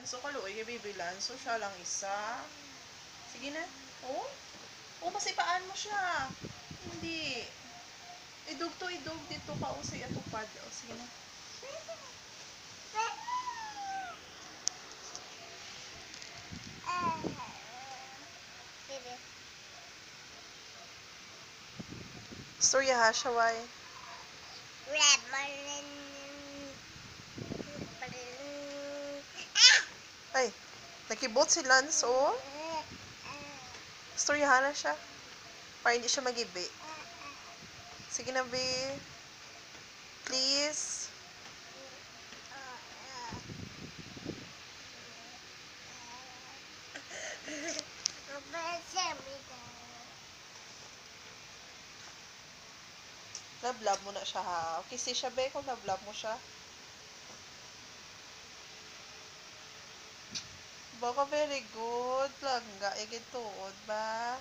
So, kaluoy, bibilan. So, siya lang isa. Sige na. Oh? Oh, masipaan mo siya. Hindi. Idug dito ka. O, sa atupad. O, sige na. Storya ha, Shaway. Ay, nakibot si Lance, oh. Storyahan na siya. Para hindi siya magibi. Sige na, B. Please. Love mo na siya, ha. Okay, si siya, be, kung love mo siya. Baka very good. Langga, igituod ba?